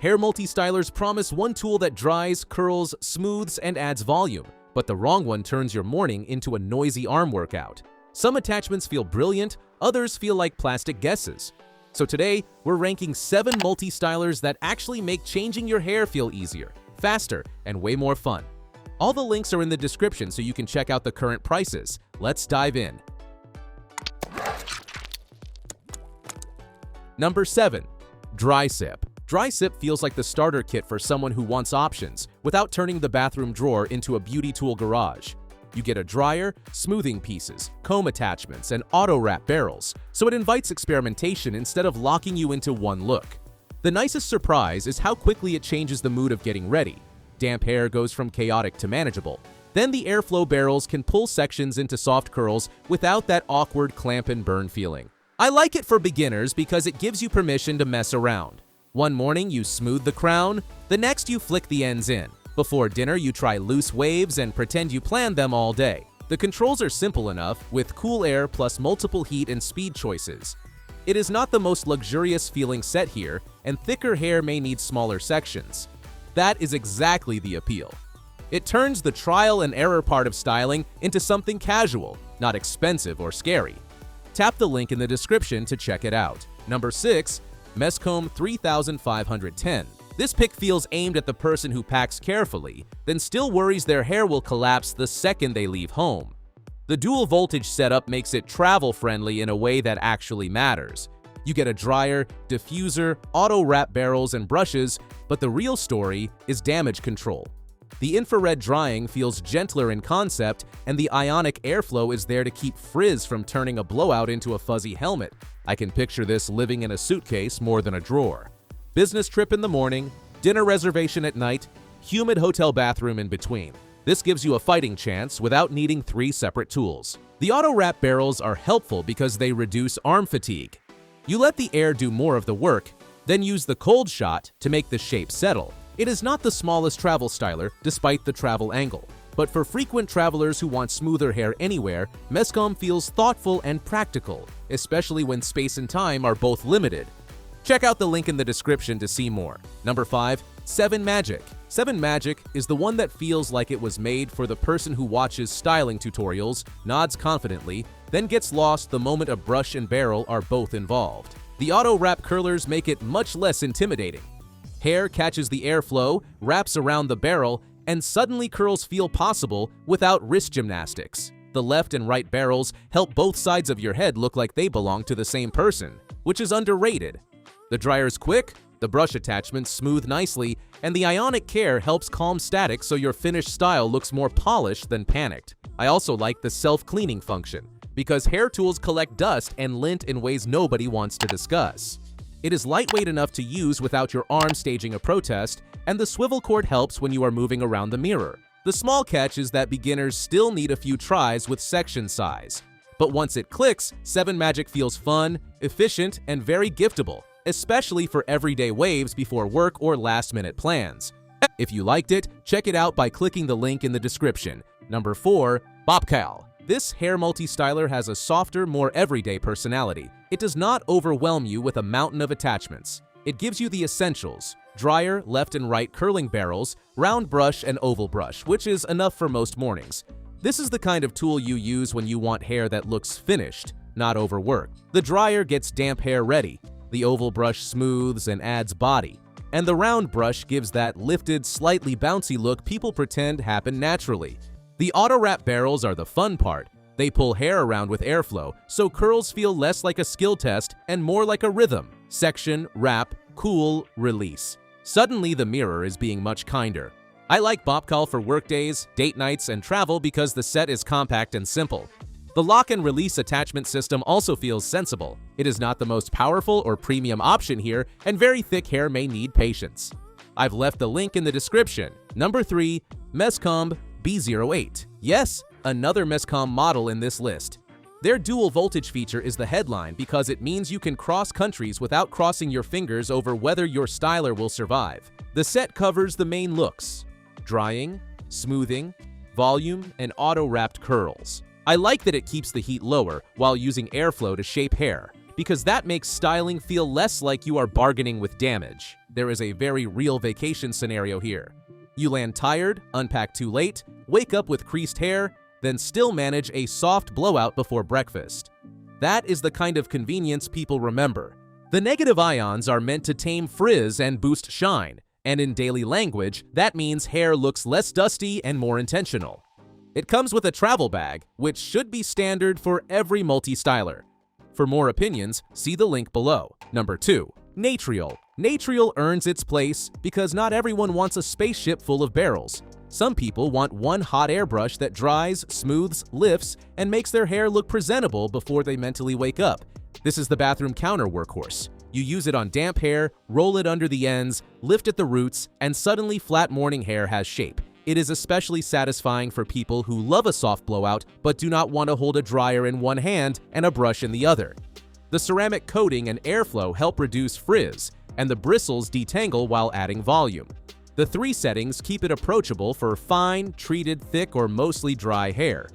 Hair multi-stylers promise one tool that dries, curls, smooths, and adds volume, but the wrong one turns your morning into a noisy arm workout. Some attachments feel brilliant, others feel like plastic guesses. So today, we're ranking 7 multi-stylers that actually make changing your hair feel easier, faster, and way more fun. All the links are in the description so you can check out the current prices. Let's dive in. Number 7. Dry Sip. Dry Sip feels like the starter kit for someone who wants options without turning the bathroom drawer into a beauty tool garage. You get a dryer, smoothing pieces, comb attachments, and auto-wrap barrels, so it invites experimentation instead of locking you into one look. The nicest surprise is how quickly it changes the mood of getting ready. Damp hair goes from chaotic to manageable. Then the airflow barrels can pull sections into soft curls without that awkward clamp and burn feeling. I like it for beginners because it gives you permission to mess around. One morning you smooth the crown, the next you flick the ends in. Before dinner you try loose waves and pretend you planned them all day. The controls are simple enough, with cool air plus multiple heat and speed choices. It is not the most luxurious feeling set here, and thicker hair may need smaller sections. That is exactly the appeal. It turns the trial and error part of styling into something casual, not expensive or scary. Tap the link in the description to check it out. Number 6. Messcomb 3510. This pick feels aimed at the person who packs carefully, then still worries their hair will collapse the second they leave home. The dual voltage setup makes it travel-friendly in a way that actually matters. You get a dryer, diffuser, auto-wrap barrels, and brushes, but the real story is damage control. The infrared drying feels gentler in concept, and the ionic airflow is there to keep frizz from turning a blowout into a fuzzy helmet. I can picture this living in a suitcase more than a drawer. Business trip in the morning, dinner reservation at night, humid hotel bathroom in between. This gives you a fighting chance without needing 3 separate tools. The auto-wrap barrels are helpful because they reduce arm fatigue. You let the air do more of the work, then use the cold shot to make the shape settle. It is not the smallest travel styler, despite the travel angle. But for frequent travelers who want smoother hair anywhere, Messcomb feels thoughtful and practical, especially when space and time are both limited. Check out the link in the description to see more. Number 5. 7 Magic. 7 Magic is the one that feels like it was made for the person who watches styling tutorials, nods confidently, then gets lost the moment a brush and barrel are both involved. The auto-wrap curlers make it much less intimidating. Hair catches the airflow, wraps around the barrel, and suddenly curls feel possible without wrist gymnastics. The left and right barrels help both sides of your head look like they belong to the same person, which is underrated. The dryer's quick, the brush attachments smooth nicely, and the ionic care helps calm static so your finished style looks more polished than panicked. I also like the self-cleaning function, because hair tools collect dust and lint in ways nobody wants to discuss. It is lightweight enough to use without your arm staging a protest, and the swivel cord helps when you are moving around the mirror. The small catch is that beginners still need a few tries with section size. But once it clicks, 7 Magic feels fun, efficient, and very giftable, especially for everyday waves before work or last-minute plans. If you liked it, check it out by clicking the link in the description. Number 4. Bobcal. This hair multi-styler has a softer, more everyday personality. It does not overwhelm you with a mountain of attachments. It gives you the essentials: dryer, left and right curling barrels, round brush, and oval brush, which is enough for most mornings. This is the kind of tool you use when you want hair that looks finished, not overworked. The dryer gets damp hair ready. The oval brush smooths and adds body. And the round brush gives that lifted, slightly bouncy look people pretend happened naturally. The auto-wrap barrels are the fun part. They pull hair around with airflow, so curls feel less like a skill test and more like a rhythm. Section, wrap, cool, release. Suddenly the mirror is being much kinder. I like Bobcal for workdays, date nights, and travel because the set is compact and simple. The lock and release attachment system also feels sensible. It is not the most powerful or premium option here, and very thick hair may need patience. I've left the link in the description. Number 3. Messcomb B08. Yes, another Messcomb model in this list. Their dual voltage feature is the headline because it means you can cross countries without crossing your fingers over whether your styler will survive. The set covers the main looks: drying, smoothing, volume, and auto-wrapped curls. I like that it keeps the heat lower while using airflow to shape hair, because that makes styling feel less like you are bargaining with damage. there is a very real vacation scenario here. You land tired, unpack too late, wake up with creased hair, then still manage a soft blowout before breakfast. That is the kind of convenience people remember. The negative ions are meant to tame frizz and boost shine, and in daily language, that means hair looks less dusty and more intentional. It comes with a travel bag, which should be standard for every multi-styler. For more opinions, see the link below. Number 2. Natriol. Natriol earns its place because not everyone wants a spaceship full of barrels. Some people want one hot airbrush that dries, smooths, lifts, and makes their hair look presentable before they mentally wake up. This is the bathroom counter workhorse. You use it on damp hair, roll it under the ends, lift at the roots, and suddenly flat morning hair has shape. It is especially satisfying for people who love a soft blowout but do not want to hold a dryer in one hand and a brush in the other. The ceramic coating and airflow help reduce frizz, and the bristles detangle while adding volume. The 3 settings keep it approachable for fine, treated, thick, or mostly dry hair.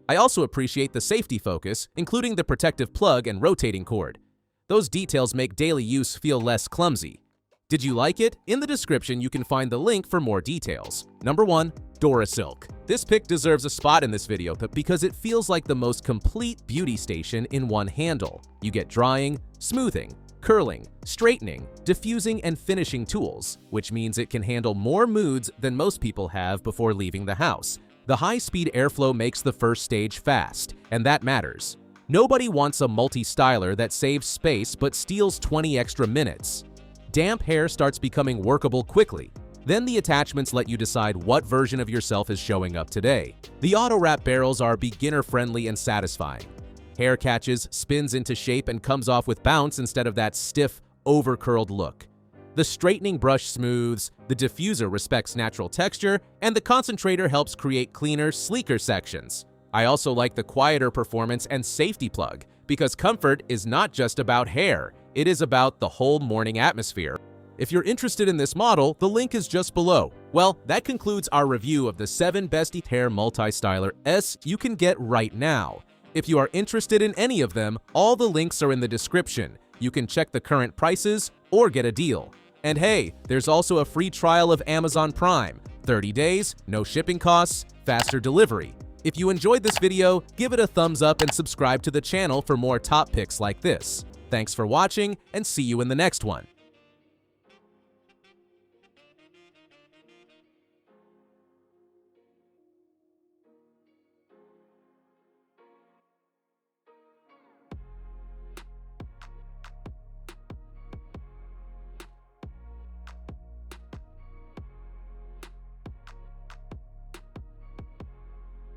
I also appreciate the safety focus, including the protective plug and rotating cord. Those details make daily use feel less clumsy. Did you like it? In the description, you can find the link for more details. Number 1. DuraSilk. This pick deserves a spot in this video because it feels like the most complete beauty station in one handle. You get drying, smoothing, curling, straightening, diffusing, and finishing tools, which means it can handle more moods than most people have before leaving the house. The high-speed airflow makes the first stage fast, and that matters. Nobody wants a multi-styler that saves space but steals 20 extra minutes. Damp hair starts becoming workable quickly. Then the attachments let you decide what version of yourself is showing up today. The auto-wrap barrels are beginner-friendly and satisfying. Hair catches, spins into shape, and comes off with bounce instead of that stiff, over-curled look. The straightening brush smooths, the diffuser respects natural texture, and the concentrator helps create cleaner, sleeker sections. I also like the quieter performance and safety plug, because comfort is not just about hair, it is about the whole morning atmosphere. If you're interested in this model, the link is just below. Well, that concludes our review of the 7 best hair multi-styler you can get right now. If you are interested in any of them, all the links are in the description. You can check the current prices or get a deal. And hey, there's also a free trial of Amazon Prime. 30 days, no shipping costs, faster delivery. If you enjoyed this video, give it a thumbs up and subscribe to the channel for more top picks like this. Thanks for watching, and see you in the next one.